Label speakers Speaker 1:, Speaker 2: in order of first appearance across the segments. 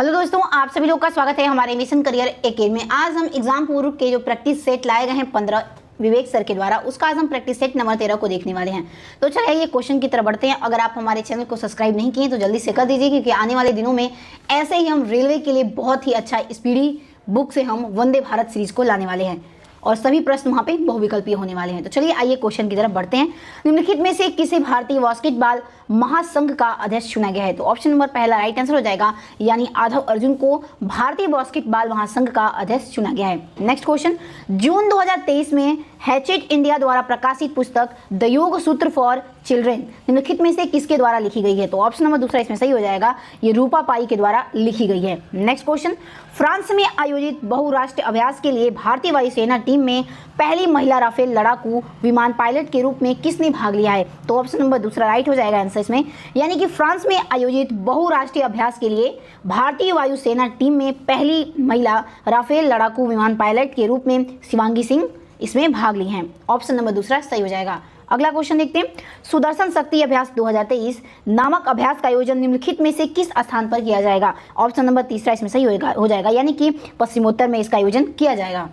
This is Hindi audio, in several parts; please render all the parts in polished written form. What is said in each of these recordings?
Speaker 1: हेलो दोस्तों, आप सभी लोग का स्वागत है हमारे मिशन करियर एकेडमी में। आज हम एग्जाम पूर्व के जो प्रैक्टिस सेट लाए गए हैं 15 विवेक सर के द्वारा, उसका आज हम प्रैक्टिस सेट नंबर 13 को देखने वाले हैं। तो चलिए ये क्वेश्चन की तरफ बढ़ते हैं। अगर आप हमारे चैनल को सब्सक्राइब नहीं किए तो जल्दी से कर दीजिए, क्योंकि आने वाले दिनों में ऐसे ही हम रेलवे के लिए बहुत ही अच्छा स्पीडी बुक से हम वंदे भारत सीरीज को लाने वाले हैं और सभी प्रश्न वहाँ पे बहुविकल्पीय होने वाले हैं। तो चलिए आइए क्वेश्चन की तरफ बढ़ते हैं। निम्नलिखित में से किसे भारतीय बास्केटबॉल महासंघ का अध्यक्ष चुना गया है? तो ऑप्शन नंबर पहला राइट आंसर हो जाएगा, यानी आधव अर्जुन को भारतीय बास्केटबॉल महासंघ का अध्यक्ष चुना गया है। नेक्स्ट क्वेश्चन, जून 2023 में हैचेट इंडिया द्वारा प्रकाशित पुस्तक द योग सूत्र फॉर चिल्ड्रेन निम्नलिखित में से किसके द्वारा लिखी गई है? तो ऑप्शन नंबर दूसरा इसमें सही हो जाएगा, ये रूपा पाई के द्वारा लिखी गई है। नेक्स्ट क्वेश्चन, फ्रांस में आयोजित बहुराष्ट्रीय अभ्यास के लिए भारतीय वायुसेना टीम में पहली महिला राफेल लड़ाकू विमान पायलट के रूप में किसने भाग लिया है? तो ऑप्शन नंबर दूसरा राइट हो जाएगा आंसर इसमें, यानी कि फ्रांस में आयोजित बहुराष्ट्रीय अभ्यास के लिए भारतीय वायुसेना टीम में पहली महिला राफेल लड़ाकू विमान पायलट के रूप में शिवांगी सिंह इसमें भाग ली हैं। ऑप्शन नंबर दूसरा सही हो जाएगा। अगला क्वेश्चन देखते हैं, सुदर्शन शक्ति अभ्यास 2023 नामक अभ्यास का आयोजन निम्नलिखित में से किस स्थान पर किया जाएगा? ऑप्शन नंबर तीसरा इसमें सही हो जाएगा, यानी कि पश्चिमोत्तर में इसका आयोजन किया जाएगा।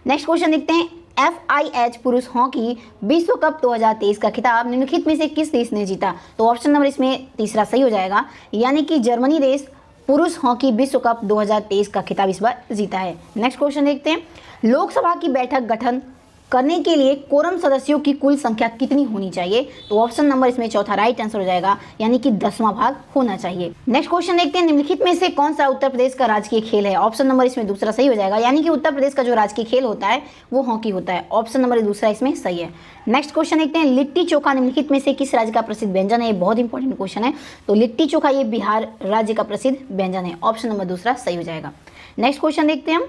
Speaker 1: नेक्स्ट क्वेश्चन देखते हैं, FIH पुरुष हॉकी विश्व कप 2023 का खिताब निम्नलिखित में से किस देश ने जीता? तो ऑप्शन नंबर इसमें तीसरा सही हो जाएगा, यानी कि जर्मनी देश पुरुष हॉकी विश्व कप 2023 का खिताब इस बार जीता है। नेक्स्ट क्वेश्चन देखते हैं, लोकसभा की बैठक गठन करने के लिए कोरम सदस्यों की कुल संख्या कितनी होनी चाहिए? तो ऑप्शन नंबर इसमें चौथा राइट आंसर हो जाएगा, यानी कि 10वां भाग होना चाहिए। नेक्स्ट क्वेश्चन देखते हैं, निम्नलिखित में से कौन सा उत्तर प्रदेश का राजकीय खेल है? ऑप्शन नंबर इसमें दूसरा सही हो जाएगा, यानी कि उत्तर प्रदेश का जो राजकीय खेल होता है वो हॉकी होता है। ऑप्शन नंबर दूसरा इसमें सही है। नेक्स्ट क्वेश्चन देखते हैं, लिट्टी चोखा निम्नलिखित में से किस राज्य का प्रसिद्ध व्यंजन है? ये बहुत इंपॉर्टेंट क्वेश्चन है। तो लिट्टी चोखा ये बिहार राज्य का प्रसिद्ध व्यंजन है। ऑप्शन नंबर दूसरा सही हो जाएगा। नेक्स्ट क्वेश्चन देखते हैं,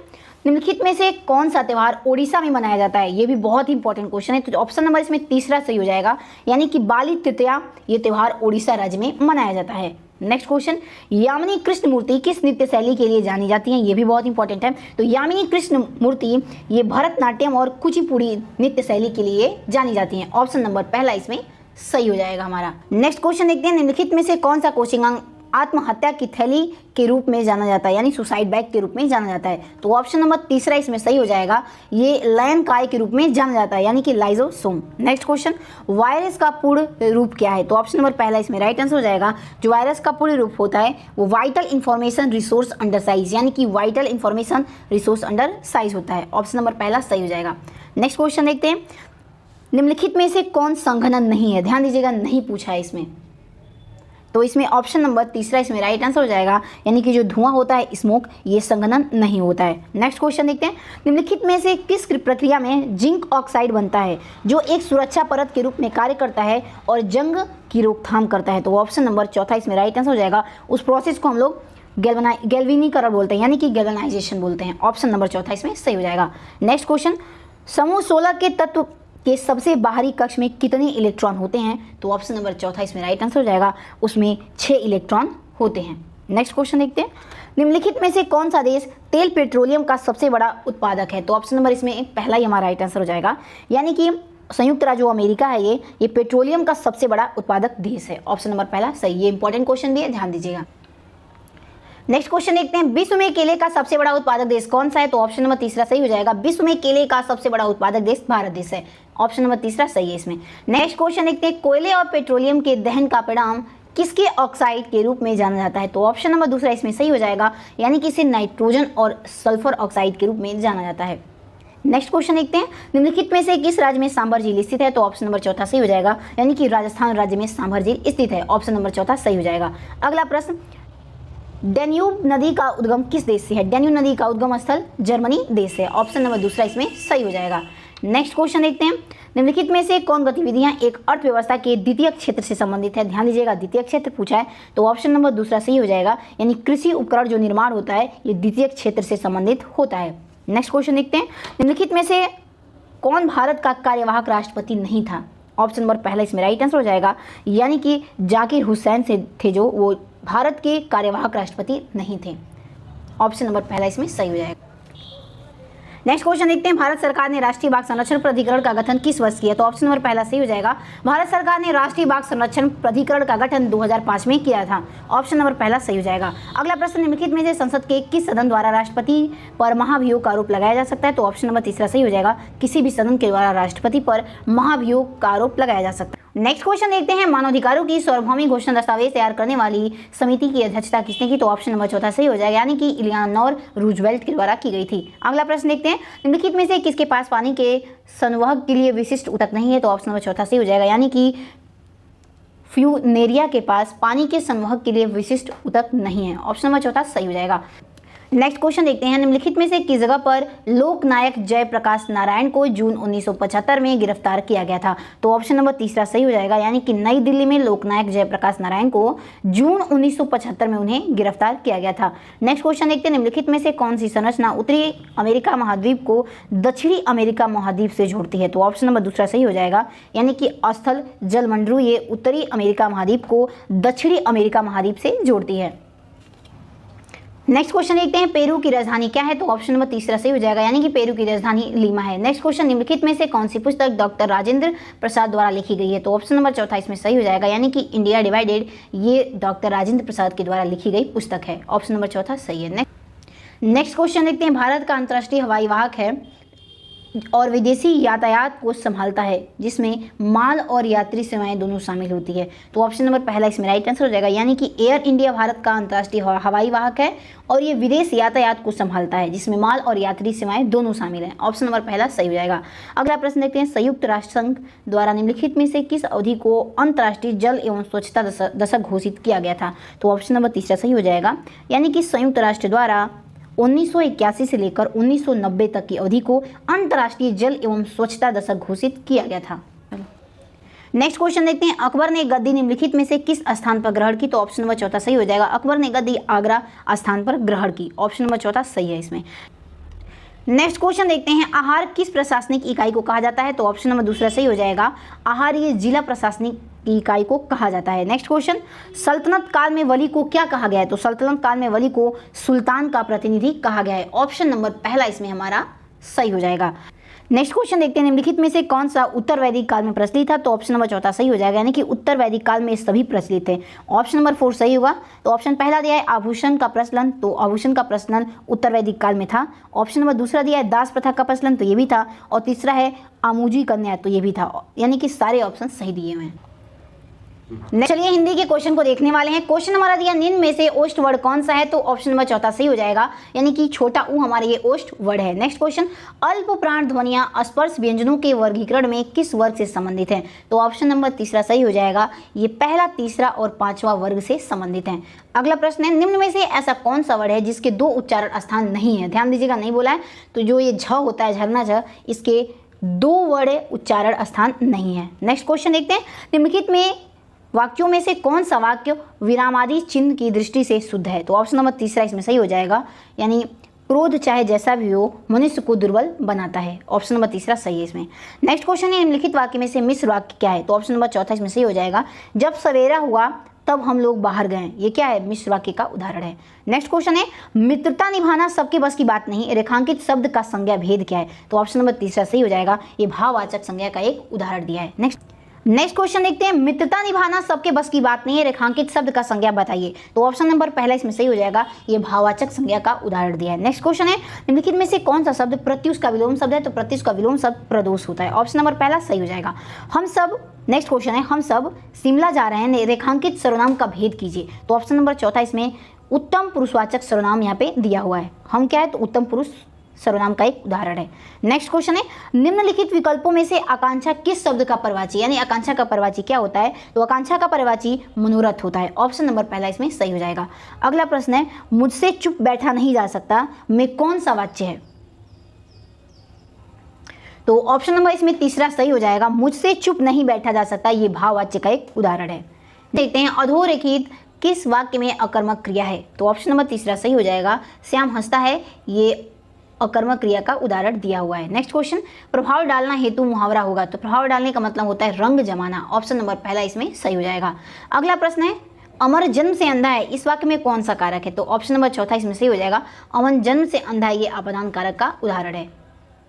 Speaker 1: निम्नलिखित में से कौन सा त्यौहार ओडिशा में मनाया जाता है? ये भी बहुत ही इंपॉर्टेंट क्वेश्चन है। तो ऑप्शन नंबर इसमें तीसरा सही हो जाएगा, यानी कि बाली तृतीया ये त्यौहार ओडिशा राज्य में मनाया जाता है। नेक्स्ट क्वेश्चन, यामिनी कृष्ण मूर्ति किस नृत्य शैली के लिए जानी जाती है? ये भी बहुत इंपॉर्टेंट है। तो यामिनी कृष्ण मूर्ति ये भरतनाट्यम और कुचिपुड़ी नृत्य शैली के लिए जानी जाती है। ऑप्शन नंबर पहला इसमें सही हो जाएगा हमारा। नेक्स्ट क्वेश्चन देखते हैं, निम्नलिखित में से कौन सा कोचिंग अंग आत्महत्या की थैली के रूप में जाना जाता है, यानी सुसाइड बैग के रूप में जाना जाता है? तो ऑप्शन नंबर तीसरा इसमें सही हो जाएगा, ये लायन काय के रूप में जाना जाता है, यानी कि लाइजोसोम। नेक्स्ट क्वेश्चन, वायरस का पूर्ण रूप क्या है? तो ऑप्शन नंबर पहला इसमें राइट आंसर हो जाएगा। जो वायरस का पूर्ण रूप होता है वो vital information resource under size, यानी कि vital information resource under size होता है। ऑप्शन नंबर पहला सही हो जाएगा। नेक्स्ट क्वेश्चन देखते हैं, निम्नलिखित में से कौन संघनन नहीं है? ध्यान दीजिएगा, नहीं पूछा है इसमें। तो इसमें ऑप्शन नंबर तीसरा इसमें राइट आंसर हो जाएगा, यानी कि जो धुआं होता है स्मोक ये संघनन नहीं होता है। नेक्स्ट क्वेश्चन देखते हैं, निम्नलिखित में से किस प्रक्रिया में जिंक ऑक्साइड बनता है जो एक सुरक्षा परत के रूप में कार्य करता है और जंग की रोकथाम करता है? तो ऑप्शन नंबर चौथा इसमें राइट आंसर हो जाएगा। उस प्रोसेस को हम लोग गैल्वेनीकरण बोलते हैं, यानी कि गैल्वेनाइजेशन बोलते हैं। ऑप्शन नंबर चौथा इसमें सही हो जाएगा। नेक्स्ट क्वेश्चन, समूह 16 के तत्व के सबसे बाहरी कक्ष में कितने इलेक्ट्रॉन होते हैं? तो ऑप्शन नंबर चौथा इसमें राइट आंसर हो जाएगा, उसमें 6 इलेक्ट्रॉन होते हैं। नेक्स्ट क्वेश्चन देखते हैं, निम्नलिखित में से कौन सा देश तेल पेट्रोलियम का सबसे बड़ा उत्पादक है? तो ऑप्शन नंबर इसमें पहला ही हमारा राइट आंसर हो जाएगा, यानी कि संयुक्त राज्य अमेरिका है ये पेट्रोलियम का सबसे बड़ा उत्पादक देश है। ऑप्शन नंबर पहला सही। ये इंपॉर्टेंट क्वेश्चन भी है, ध्यान दीजिएगा। नेक्स्ट क्वेश्चन देखते हैं, विश्व में केले का सबसे बड़ा उत्पादक देश कौन सा है? तो ऑप्शन नंबर तीसरा सही हो जाएगा, विश्व में केले का सबसे बड़ा उत्पादक देश भारत देश है। ऑप्शन नंबर तीसरा सही है इसमें। नेक्स्ट क्वेश्चन देखते हैं, कोयले और पेट्रोलियम के दहन का परिणाम किसके ऑक्साइड के रूप में जाना जाता है? तो ऑप्शन नंबर दूसरा इसमें सही हो जाएगा, यानी कि इसे नाइट्रोजन और सल्फर ऑक्साइड के रूप में जाना जाता है। नेक्स्ट क्वेश्चन देखते हैं, निम्नलिखित में से किस राज्य में सांभर झील स्थित है? तो ऑप्शन नंबर चौथा सही हो जाएगा, यानी कि राजस्थान राज्य में सांभर झील स्थित है। ऑप्शन नंबर चौथा सही हो जाएगा। अगला प्रश्न, डेन्यूब नदी का उद्गम किस देश से है? डेन्यूब नदी का उद्गम स्थल जर्मनी देश से। ऑप्शन नंबर दूसरा इसमें सही हो जाएगा। नेक्स्ट क्वेश्चन देखते हैं, निम्नलिखित में से कौन गतिविधियां एक अर्थव्यवस्था के द्वितीय क्षेत्र से संबंधित है? ध्यान दीजिएगा, द्वितीय क्षेत्र पूछा है तो ऑप्शन नंबर दूसरा सही हो जाएगा, यानी कृषि उपकरण जो निर्माण होता है ये द्वितीय क्षेत्र से संबंधित होता है। नेक्स्ट क्वेश्चन देखते हैं, निम्नलिखित में से कौन भारत का कार्यवाहक राष्ट्रपति नहीं था? ऑप्शन नंबर पहला इसमें राइट आंसर हो जाएगा, यानी कि जाकिर हुसैन से थे जो वो भारत के कार्यवाहक राष्ट्रपति नहीं थे। ऑप्शन नंबर पहला इसमें सही हो जाएगा। नेक्स्ट क्वेश्चन देखते हैं, भारत सरकार ने राष्ट्रीय बाघ संरक्षण प्राधिकरण का गठन किस वर्ष किया? तो ऑप्शन नंबर पहला सही हो जाएगा। भारत सरकार ने राष्ट्रीय बाघ संरक्षण प्राधिकरण का गठन 2005 में किया था। ऑप्शन नंबर पहला सही हो जाएगा। अगला प्रश्न, निम्नलिखित में से संसद के किस सदन द्वारा राष्ट्रपति पर महाभियोग का आरोप लगाया जा सकता है? तो ऑप्शन नंबर तीसरा सही हो जाएगा। किसी भी सदन के द्वारा राष्ट्रपति पर महाभियोग का आरोप लगाया जा सकता है। नेक्स्ट क्वेश्चन देखते हैं, मानवाधिकारों की सार्वभौमिक घोषणा दस्तावेज तैयार करने वाली समिति की अध्यक्षता किसने की? तो ऑप्शन नंबर चौथा सही हो जाएगा, यानी कि इलियानोर रूजवेल्ट के द्वारा की गई थी। अगला प्रश्न देखते हैं, निम्नलिखित में से किसके पास पानी के संवहन के लिए विशिष्ट ऊतक नहीं है? तो ऑप्शन नंबर चौथा सही हो जाएगा, यानी कि फ्यूनेरिया के पास पानी के संवहन के लिए विशिष्ट ऊतक नहीं है। ऑप्शन नंबर चौथा सही हो जाएगा। नेक्स्ट क्वेश्चन देखते हैं, निम्नलिखित में से किस जगह पर लोकनायक जयप्रकाश नारायण को जून 1975 में गिरफ्तार किया गया था? तो ऑप्शन नंबर तीसरा सही हो जाएगा, यानी कि नई दिल्ली में लोकनायक जयप्रकाश नारायण को जून 1975 में उन्हें गिरफ्तार किया गया था। नेक्स्ट क्वेश्चन देखते हैं, निम्नलिखित में से कौन सी संरचना उत्तरी अमेरिका महाद्वीप को दक्षिणी अमेरिका महाद्वीप से जोड़ती है? तो ऑप्शन नंबर दूसरा सही हो जाएगा, यानी कि स्थल जलमंडरू ये उत्तरी अमेरिका महाद्वीप को दक्षिणी अमेरिका महाद्वीप से जोड़ती है। नेक्स्ट क्वेश्चन देखते हैं, पेरू की राजधानी क्या है? तो ऑप्शन नंबर तीसरा सही हो जाएगा, यानी कि पेरू की राजधानी लीमा है। नेक्स्ट क्वेश्चन, निम्नलिखित में से कौन सी पुस्तक डॉक्टर राजेंद्र प्रसाद द्वारा लिखी गई है? तो ऑप्शन नंबर चौथा इसमें सही हो जाएगा, यानी कि इंडिया डिवाइडेड ये डॉक्टर राजेंद्र प्रसाद के द्वारा लिखी गई पुस्तक है। ऑप्शन नंबर चौथा सही है। नेक्स्ट क्वेश्चन देखते हैं, भारत का अंतर्राष्ट्रीय हवाई वाहक है और विदेशी यातायात को संभालता है, जिसमें माल और यात्री सेवाएं दोनों शामिल होती है। तो ऑप्शन नंबर पहला इसमें राइट आंसर हो जाएगा, यानी कि एयर इंडिया भारत का अंतर्राष्ट्रीय हवाई वाहक है और ये विदेश यातायात को संभालता है, जिसमें माल और यात्री सेवाएं दोनों शामिल हैं। ऑप्शन नंबर पहला सही हो जाएगा। अगला प्रश्न देखते हैं, संयुक्त राष्ट्र संघ द्वारा निम्नलिखित में से किस अवधि को अंतर्राष्ट्रीय जल एवं स्वच्छता दशक घोषित किया गया था? तो ऑप्शन नंबर तीसरा सही हो जाएगा, यानी कि संयुक्त राष्ट्र द्वारा 1981 से लेकर 1990 तक की अवधि को अंतर्राष्ट्रीय जल एवं स्वच्छता दशक घोषित किया गया था। नेक्स्ट क्वेश्चन देखते हैं, अकबर ने गद्दी निम्नलिखित में से किस स्थान पर ग्रहण की? तो ऑप्शन नंबर चौथा सही हो जाएगा, अकबर ने गद्दी आगरा स्थान पर ग्रहण की। ऑप्शन नंबर चौथा सही है इसमें। नेक्स्ट क्वेश्चन देखते हैं, आहार किस प्रशासनिक इकाई को कहा जाता है? तो ऑप्शन नंबर दूसरा सही हो जाएगा, आहार ये जिला प्रशासनिक इकाई को कहा जाता है। नेक्स्ट क्वेश्चन, सल्तनत काल में वली को क्या कहा गया है? तो सल्तनत काल में वली को सुल्तान का प्रतिनिधि कहा गया है। ऑप्शन नंबर पहला इसमें हमारा सही हो जाएगा। नेक्स्ट क्वेश्चन देखते हैं, निम्नलिखित में से कौन सा उत्तर वैदिक काल में प्रचलित था? तो ऑप्शन नंबर चौथा सही हो जाएगा, यानी कि उत्तर वैदिक काल में सभी प्रचलित थे। ऑप्शन नंबर 4 सही होगा। तो ऑप्शन पहला दिया है आभूषण का प्रचलन, तो आभूषण का प्रचलन उत्तर वैदिक काल में था। ऑप्शन नंबर दूसरा दिया है दास प्रथा का प्रचलन, तो ये भी था। और तीसरा है आमुजी कन्या, तो ये भी था, यानी कि सारे ऑप्शन सही दिए हुए हैं। चलिए हिंदी के क्वेश्चन को देखने वाले हैं। क्वेश्चन हमारा दिया, निम्न में से ओष्ठ वर्ड कौन सा है? तो ऑप्शन नंबर चौथा सही हो जाएगा, यानी कि छोटा ऊ हमारे ये ओष्ठ वर्ड है। नेक्स्ट क्वेश्चन, अल्प प्राण ध्वनियां स्पर्श व्यंजनों के वर्गीकरण में किस वर्ग से संबंधित है? तो ऑप्शन नंबर तीसरा सही हो जाएगा, ये पहला, तीसरा और पांचवा वर्ग से संबंधित है। अगला प्रश्न है, निम्न में से ऐसा कौन सा वर्ड है जिसके 2 उच्चारण स्थान नहीं है? ध्यान दीजिएगा, नहीं बोला है, तो जो ये झ होता है, झरना झ, इसके 2 वर्ड उच्चारण स्थान नहीं है। नेक्स्ट क्वेश्चन देखते हैं, निम्नलिखित में वाक्यों में से कौन सा वाक्य विरामादि चिन्ह की दृष्टि से शुद्ध है? तो ऑप्शन नंबर तीसरा इसमें सही हो जाएगा, यानी क्रोध चाहे जैसा भी हो मनुष्य को दुर्बल बनाता है। ऑप्शन नंबर तीसरा सही है इसमें। नेक्स्ट क्वेश्चन है, निम्नलिखित वाक्य में से मिश्र वाक्य क्या है? तो ऑप्शन नंबर चौथा इसमें सही हो जाएगा, जब सवेरा हुआ तब हम लोग बाहर गए, ये क्या है? मिश्र वाक्य का उदाहरण है। नेक्स्ट क्वेश्चन है, मित्रता निभाना सबके बस की बात नहीं, रेखांकित शब्द का संज्ञा भेद क्या है? तो ऑप्शन नंबर तीसरा सही हो जाएगा, ये भाववाचक संज्ञा का एक उदाहरण दिया है। नेक्स्ट क्वेश्चन देखते हैं, मित्रता निभाना सबके बस की बात नहीं है, रेखांकित शब्द का संज्ञा बताइए। तो ऑप्शन नंबर पहला इसमें सही हो जाएगा, ये भाववाचक संज्ञा का उदाहरण दिया है। नेक्स्ट क्वेश्चन है, निम्नलिखित में से कौन सा शब्द प्रत्युष का विलोम शब्द है? तो प्रत्युष का विलोम शब्द प्रदोष होता है। ऑप्शन नंबर पहला सही हो जाएगा। हम सब, नेक्स्ट क्वेश्चन है, हम सब शिमला जा रहे हैं, रेखांकित सर्वनाम का भेद कीजिए। तो ऑप्शन नंबर चौथा इसमें उत्तम पुरुषवाचक सर्वनाम यहाँ पे दिया हुआ है। हम क्या है? तो उत्तम पुरुष सर्वनाम का एक उदाहरण है। नेक्स्ट क्वेश्चन है, निम्नलिखित विकल्पों में से आकांक्षा किस शब्द का परवाची, यानी आकांक्षा का परवाची क्या होता है? तो आकांक्षा का परवाची मनोरथ होता है। ऑप्शन नंबर पहला इसमें सही हो जाएगा। अगला प्रश्न है, मुझसे चुप बैठा नहीं जा सकता में कौन सा वाच्य है? तो ऑप्शन नंबर इसमें तीसरा सही हो जाएगा, मुझसे चुप नहीं बैठा जा सकता, ये भाववाच्य का एक उदाहरण है। देखते हैं, अधोरेखित किस वाक्य में अकर्मक क्रिया है? तो ऑप्शन नंबर तीसरा सही हो जाएगा, श्याम हंसता है, ये अकर्मक क्रिया का उदाहरण दिया हुआ है। नेक्स्ट क्वेश्चन, प्रभाव डालना हेतु मुहावरा होगा। तो प्रभाव डालने का मतलब होता है रंग जमाना। ऑप्शन नंबर पहला इसमें सही हो जाएगा। अगला प्रश्न है, अमर जन्म से अंधा है, इस वाक्य में कौन सा कारक है? तो ऑप्शन नंबर चौथा इसमें सही हो जाएगा, अमर जन्म से अंधा, ये अपदान कारक का उदाहरण है।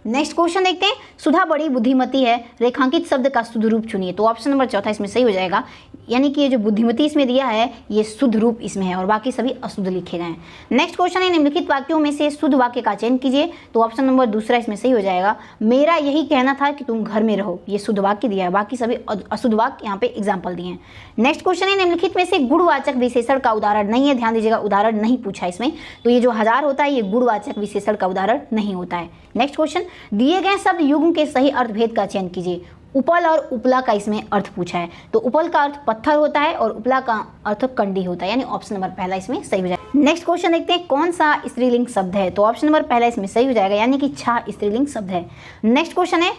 Speaker 1: नेक्स्ट क्वेश्चन देखते हैं, सुधा बड़ी बुद्धिमती है, रेखांकित शब्द का शुद्ध रूप चुनिए। तो ऑप्शन नंबर चौथा इसमें सही हो जाएगा, यानी कि ये जो बुद्धिमती इसमें दिया है ये शुद्ध रूप इसमें है और बाकी सभी अशुद्ध लिखे गए हैं। नेक्स्ट क्वेश्चन है, निम्नलिखित वाक्यों में से शुद्ध वाक्य का चयन कीजिए। तो ऑप्शन नंबर दूसरा इसमें सही हो जाएगा, मेरा यही कहना था कि तुम घर में रहो, ये शुद्ध वाक्य दिया है, बाकी सभी अशुद्ध वाक्य यहाँ पे एग्जाम्पल दिए हैं। नेक्स्ट क्वेश्चन है, निम्नलिखित में से गुणवाचक विशेषण का उदाहरण नहीं है, ध्यान दीजिएगा उदाहरण नहीं पूछा इसमें, तो ये जो हजार होता है ये गुणवाचक विशेषण का उदाहरण नहीं होता है। नेक्स्ट क्वेश्चन, दिए गए शब्द युग्म के सही अर्थभेद का चयन कीजिए। उपल और उपला का इसमें अर्थ पूछा है, तो उपल का अर्थ पत्थर होता है और उपला का अर्थ कंडी होता है, यानी ऑप्शन नंबर पहला इसमें सही हो जाएगा। नेक्स्ट क्वेश्चन देखते हैं, कौन सा स्त्रीलिंग शब्द है। तो ऑप्शन नंबर पहला इसमें सही हो जाएगा, यानी कि छा स्त्रीलिंग शब्द है। नेक्स्ट क्वेश्चन है,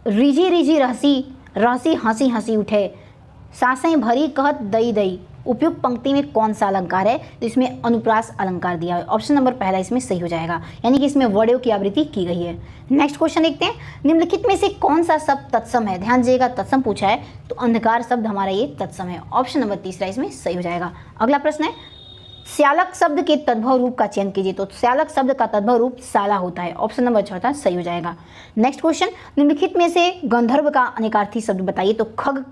Speaker 1: रिझी रिझी रहसी हंसी हंसी उठे, सांसें भरी कहत दई दई, उपयुक्त पंक्ति में कौन सा अलंकार है। तो इसमें अनुप्रास अलंकार दिया है, ऑप्शन नंबर पहला इसमें सही हो जाएगा, यानी कि इसमें वर्णों की आवृत्ति की गई है। नेक्स्ट क्वेश्चन देखते हैं, निम्नलिखित में से कौन सा शब्द तत्सम है। ध्यान दीजिएगा तत्सम पूछा है, तो अंधकार शब्द हमारा ये तत्सम है, ऑप्शन नंबर तीसरा इसमें सही हो जाएगा। अगला प्रश्न है, श्यालक शब्द के तद्भव रूप का चयन कीजिए। तो श्यालक शब्द का तद्भव रूप साला होता है, ऑप्शन नंबर चौथा सही हो जाएगा। नेक्स्ट क्वेश्चन, निम्नलिखित में से गंधर्व का अनेकार्थी शब्द बताइए। तो खग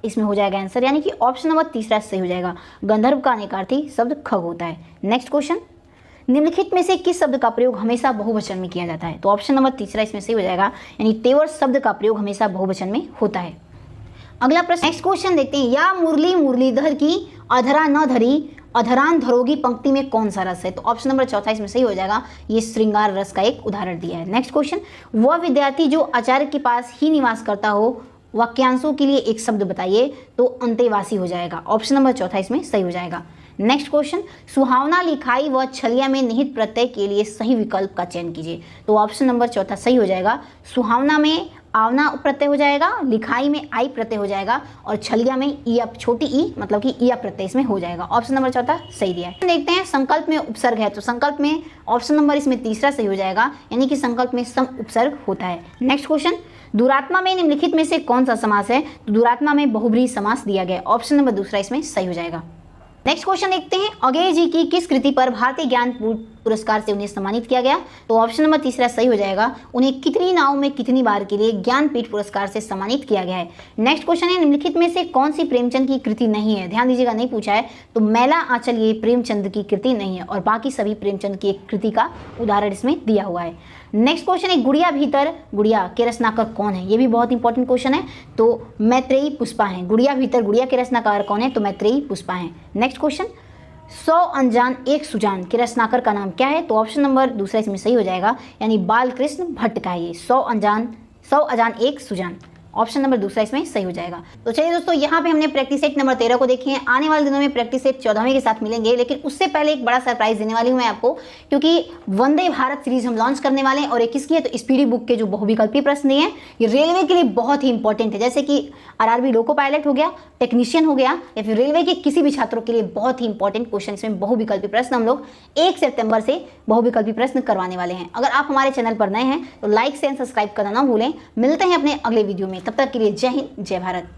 Speaker 1: इसमें हो जाएगा आंसर, यानी कि ऑप्शन नंबर तीसरा सही हो जाएगा, गंधर्व का अनेकार्थी शब्द खग होता है। नेक्स्ट क्वेश्चन, निम्नलिखित में से किस शब्द का प्रयोग हमेशा बहुवचन में किया जाता है। तो ऑप्शन नंबर तीसरा इसमें सही हो जाएगा, यानी तेवर शब्द का प्रयोग हमेशा बहुवचन में होता है। अगला प्रश्न, नेक्स्ट क्वेश्चन देखते हैं, या मुरली मुरलीधर की अधरा न धरी अधरान धरोगी पंक्ति में कौन सा रस है। तो ऑप्शन नंबर चौथा इसमें सही हो जाएगा, ये श्रृंगार रस का एक उदाहरण दिया है। नेक्स्ट क्वेश्चन, वह विद्यार्थी जो आचार्य के पास ही निवास करता हो, वाक्यांशों के लिए एक शब्द बताइए। तो अंतेवासी हो जाएगा, ऑप्शन नंबर चौथा इसमें सही हो जाएगा। नेक्स्ट क्वेश्चन, सुहावना लिखाई व छलिया में निहित प्रत्यय के लिए सही विकल्प का चयन कीजिए। तो ऑप्शन नंबर चौथा सही हो जाएगा, सुहावना में आवना प्रत्यय हो जाएगा, लिखाई में आई प्रत्यय हो जाएगा और छलिया में ई छोटी ई मतलब कि ईया प्रत्यय इसमें हो जाएगा, ऑप्शन नंबर चौथा सही दिया है। देखते हैं संकल्प में उपसर्ग है, तो संकल्प में ऑप्शन नंबर इसमें तीसरा सही हो जाएगा, यानी कि संकल्प में सम उपसर्ग होता है। नेक्स्ट क्वेश्चन, दुरात्मा में निम्नलिखित में से कौन सा समास है। तो दुरात्मा में बहुब्रीहि समास दिया गया, ऑप्शन नंबर दूसरा इसमें सही हो जाएगा। नेक्स्ट क्वेश्चन देखते हैं, अगेय जी की किस कृति पर भारतीय ज्ञान पुरस्कार से उन्हें सम्मानित किया गया। तो ऑप्शन नंबर तीसरा सही हो जाएगा, उन्हें कितनी नाव में कितनी बार के लिए ज्ञानपीठ पुरस्कार से सम्मानित किया गया है। नेक्स्ट क्वेश्चन है, निम्नलिखित में से कौन सी प्रेमचंद की कृति नहीं है। ध्यान दीजिएगा नहीं पूछा है, तो मैला आंचल ये प्रेमचंद की कृति नहीं है और बाकी सभी प्रेमचंद की एक कृति का उदाहरण इसमें दिया हुआ है। नेक्स्ट क्वेश्चन है, गुड़िया भीतर गुड़िया के रचनाकार कौन है। ये भी बहुत इंपॉर्टेंट क्वेश्चन है, तो मैत्रेयी पुष्पा है। गुड़िया भीतर गुड़िया के रचनाकार कौन है, तो मैत्रेयी पुष्पा है। नेक्स्ट क्वेश्चन, 100 अनजान एक सुजान के रचनाकार का नाम क्या है। तो ऑप्शन नंबर दूसरा इसमें सही हो जाएगा, यानी बालकृष्ण भट्ट का है ये 100 अजान एक सुजान, ऑप्शन नंबर दूसरा इसमें सही हो जाएगा। तो चलिए दोस्तों, यहाँ पे हमने प्रैक्टिस सेट नंबर 13 को देखे हैं। आने वाले दिनों में प्रैक्टिस सेट 14वें के साथ मिलेंगे, लेकिन उससे पहले एक बड़ा सरप्राइज देने वाली हूँ मैं आपको, क्योंकि वंदे भारत सीरीज हम लॉन्च करने वाले हैं और एक किसकी है, तो स्पीडी बुक के जो बहुविकल्पी प्रश्न दिए हैं ये रेलवे के लिए बहुत ही इंपॉर्टेंट है, जैसे कि आरआरबी लोको पायलट हो गया, टेक्नीशियन हो गया, या फिर रेलवे के किसी भी छात्रों के लिए बहुत ही इंपॉर्टेंट क्वेश्चन इसमें बहुविकल्पी प्रश्न हम लोग 1 सितंबर से बहुविकल्पी प्रश्न करवाने वाले हैं। अगर आप हमारे चैनल पर नए हैं तो लाइक से सब्सक्राइब करना ना भूलें। मिलते हैं अपने अगले वीडियो में, तब तक के लिए जय हिंद जय भारत।